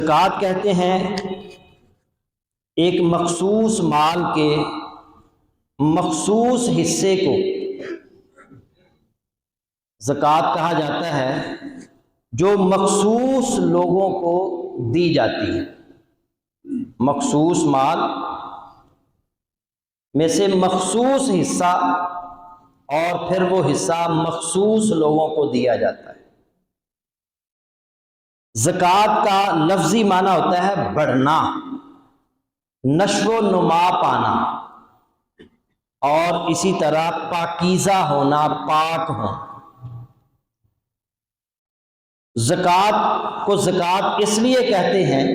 زکوٰۃ کہتے ہیں ایک مخصوص مال کے مخصوص حصے کو زکوٰۃ کہا جاتا ہے جو مخصوص لوگوں کو دی جاتی ہے۔ مخصوص مال میں سے مخصوص حصہ اور پھر وہ حصہ مخصوص لوگوں کو دیا جاتا ہے۔ زکوٰۃ کا لفظی معنی ہوتا ہے بڑھنا، نشو و نما پانا، اور اسی طرح پاکیزہ ہونا، پاک ہونا۔ زکوٰۃ کو زکوٰۃ اس لیے کہتے ہیں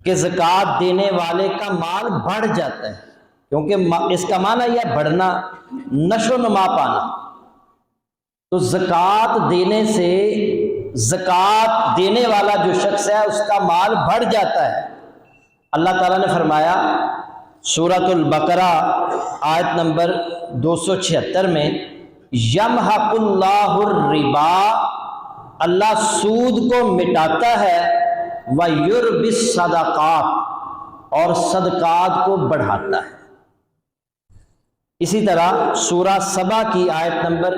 کہ زکوٰۃ دینے والے کا مال بڑھ جاتا ہے، کیونکہ اس کا معنی یہ بڑھنا، نشو و نما پانا۔ تو زکوٰۃ دینے سے زکوٰۃ دینے والا جو شخص ہے اس کا مال بڑھ جاتا ہے۔ اللہ تعالیٰ نے فرمایا سورۃ البقرہ آیت نمبر 276 میں، یمحق اللہ الربا، اللہ سود کو مٹاتا ہے، ویربی الصدقات، اور صدقات کو بڑھاتا ہے۔ اسی طرح سورہ سبا کی آیت نمبر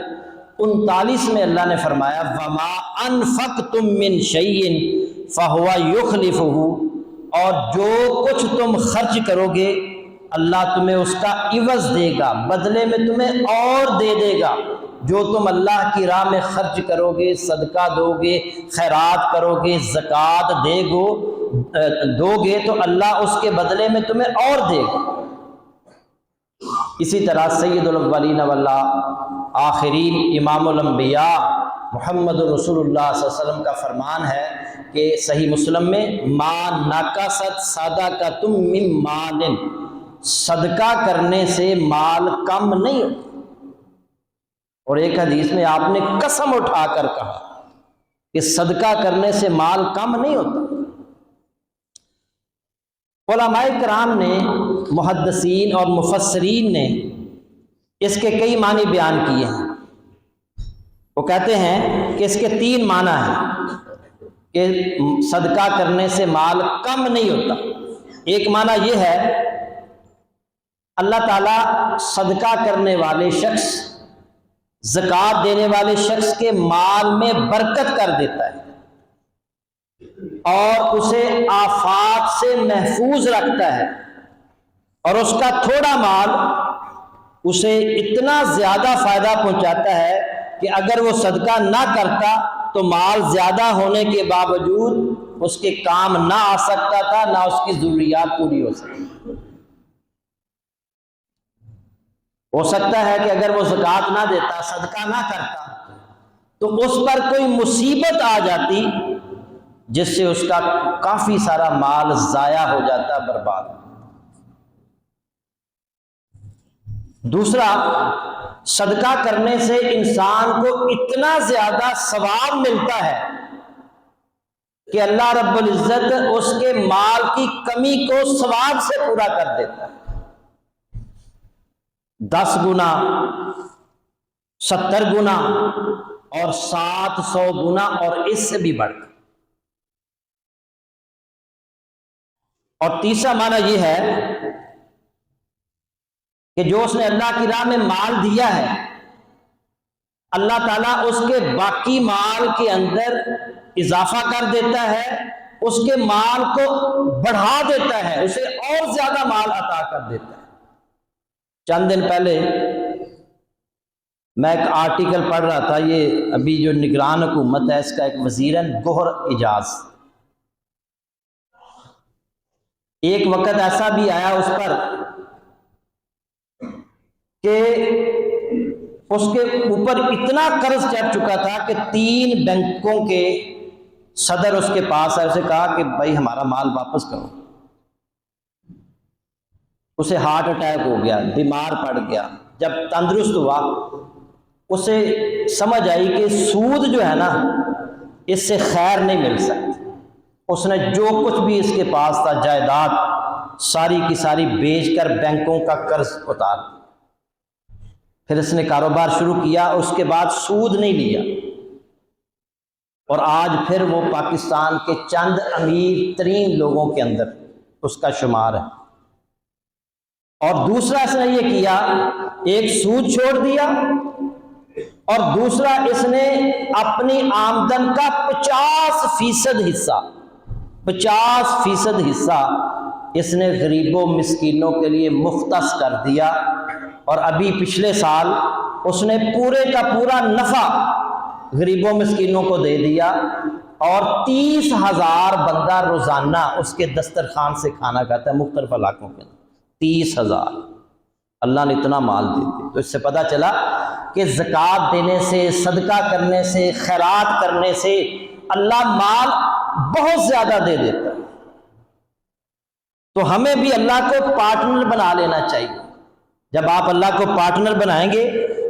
39 میں اللہ نے فرمایا وما انفقتم من شیء فہو یخلفہ، اور جو کچھ تم خرچ کرو گے اللہ تمہیں اس کا عوض دے گا، بدلے میں تمہیں اور دے دے گا۔ جو تم اللہ کی راہ میں خرچ کرو گے، صدقہ دو گے، خیرات کرو گے، زکوٰۃ دو گے تو اللہ اس کے بدلے میں تمہیں اور دے گا۔ اسی طرح سید الاولین والآخرین امام الانبیاء محمد رسول اللہ صلی اللہ علیہ وسلم کا فرمان ہے کہ صحیح مسلم میں ما نقصت صدقۃ من مال، صدقہ کرنے سے مال کم نہیں ہوتا۔ اور ایک حدیث میں آپ نے قسم اٹھا کر کہا کہ صدقہ کرنے سے مال کم نہیں ہوتا۔ علماء کرام نے، محدثین اور مفسرین نے اس کے کئی معنی بیان کیے ہیں۔ وہ کہتے ہیں کہ اس کے 3 معنی ہیں کہ صدقہ کرنے سے مال کم نہیں ہوتا۔ ایک معنی یہ ہے اللہ تعالیٰ صدقہ کرنے والے شخص، زکوٰۃ دینے والے شخص کے مال میں برکت کر دیتا ہے اور اسے آفات سے محفوظ رکھتا ہے، اور اس کا تھوڑا مال اسے اتنا زیادہ فائدہ پہنچاتا ہے کہ اگر وہ صدقہ نہ کرتا تو مال زیادہ ہونے کے باوجود اس کے کام نہ آ سکتا تھا، نہ اس کی ضروریات پوری ہو سکتی۔ ہو سکتا ہے کہ اگر وہ زکوٰۃ نہ دیتا، صدقہ نہ کرتا، تو اس پر کوئی مصیبت آ جاتی جس سے اس کا کافی سارا مال ضائع ہو جاتا، برباد۔ دوسرا، صدقہ کرنے سے انسان کو اتنا زیادہ ثواب ملتا ہے کہ اللہ رب العزت اس کے مال کی کمی کو ثواب سے پورا کر دیتا ہے، 10 گنا، 70 گنا اور 700 گنا اور اس سے بھی بڑھ کر۔ اور تیسرا معنی یہ ہے کہ جو اس نے اللہ کی راہ میں مال دیا ہے، اللہ تعالیٰ اس کے باقی مال کے اندر اضافہ کر دیتا ہے، اس کے مال کو بڑھا دیتا ہے، اسے اور زیادہ مال عطا کر دیتا ہے۔ چند دن پہلے میں ایک آرٹیکل پڑھ رہا تھا، یہ ابھی جو نگران حکومت ہے اس کا ایک وزیر ہے گوہر اعجاز۔ ایک وقت ایسا بھی آیا اس پر کہ اس کے اوپر اتنا قرض چڑھ چکا تھا کہ 3 بینکوں کے صدر اس کے پاس آئے، اسے کہا کہ بھائی ہمارا مال واپس کرو۔ اسے ہارٹ اٹیک ہو گیا، بیمار پڑ گیا۔ جب تندرست ہوا اسے سمجھ آئی کہ سود جو ہے نا اس سے خیر نہیں مل سکتی۔ اس نے جو کچھ بھی اس کے پاس تھا، جائیداد ساری کی ساری بیچ کر بینکوں کا قرض اتار، پھر اس نے کاروبار شروع کیا، اس کے بعد سود نہیں لیا، اور آج پھر وہ پاکستان کے چند امیر ترین لوگوں کے اندر اس کا شمار ہے۔ اور دوسرا اس نے یہ کیا، ایک سود چھوڑ دیا، اور دوسرا اس نے اپنی آمدن کا 50% حصہ اس نے غریبوں مسکینوں کے لیے مختص کر دیا۔ اور ابھی پچھلے سال اس نے پورے کا پورا نفع غریبوں مسکینوں کو دے دیا، اور 30,000 بندہ روزانہ اس کے دسترخوان سے کھانا کھاتا ہے مختلف علاقوں کے اندر۔ 30,000 اللہ نے اتنا مال دے دیا۔ تو اس سے پتہ چلا کہ زکوٰۃ دینے سے، صدقہ کرنے سے، خیرات کرنے سے اللہ مال بہت زیادہ دے دیتا ہے۔ تو ہمیں بھی اللہ کو پارٹنر بنا لینا چاہیے۔ جب آپ اللہ کو پارٹنر بنائیں گے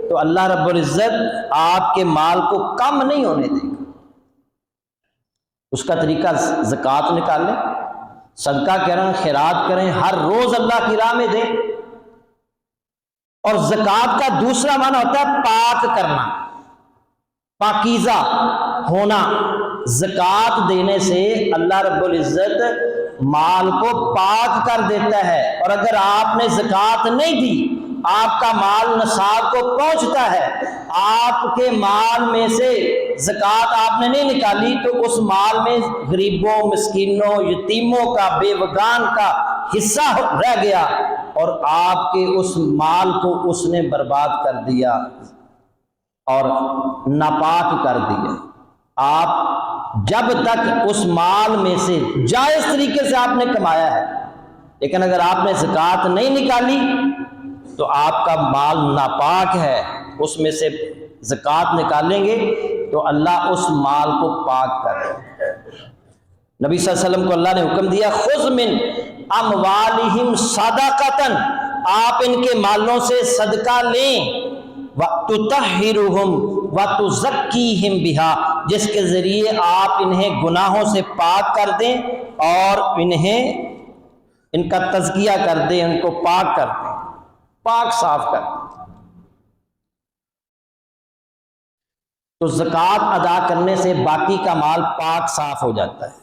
تو اللہ رب العزت آپ کے مال کو کم نہیں ہونے دے گا۔ اس کا طریقہ زکوٰۃ نکالیں، صدقہ کریں، خیرات کریں، ہر روز اللہ کی راہ میں دیں۔ اور زکوٰۃ کا دوسرا معنی ہوتا ہے پاک کرنا، پاکیزہ ہونا۔ زکوٰۃ دینے سے اللہ رب العزت مال کو پاک کر دیتا ہے، اور اگر آپ نے زکوٰۃ نہیں دی، آپ کا مال نصاب کو پہنچتا ہے، آپ کے مال میں سے زکوٰۃ آپ نے نہیں نکالی تو اس مال میں غریبوں، مسکینوں، یتیموں کا، بیوگان کا حصہ رہ گیا، اور آپ کے اس مال کو اس نے برباد کر دیا اور ناپاک کر دیا۔ آپ جب تک اس مال میں سے جائز طریقے سے آپ نے کمایا ہے، لیکن اگر آپ نے زکوٰۃ نہیں نکالی تو آپ کا مال ناپاک ہے، اس میں سے زکوٰۃ نکالیں گے تو اللہ اس مال کو پاک کر دے۔ نبی صلی اللہ علیہ وسلم کو اللہ نے حکم دیا، خذ من اموالہم صدقۃ، آپ ان کے مالوں سے صدقہ لیں، وَتُطَهِّرُهُمْ وَتُزَكِّيهِمْ بِهَا، جس کے ذریعے آپ انہیں گناہوں سے پاک کر دیں اور ان کا تزکیہ کر دیں، ان کو پاک کر دیں، پاک صاف کر دیں۔ تو زکوٰۃ ادا کرنے سے باقی کا مال پاک صاف ہو جاتا ہے۔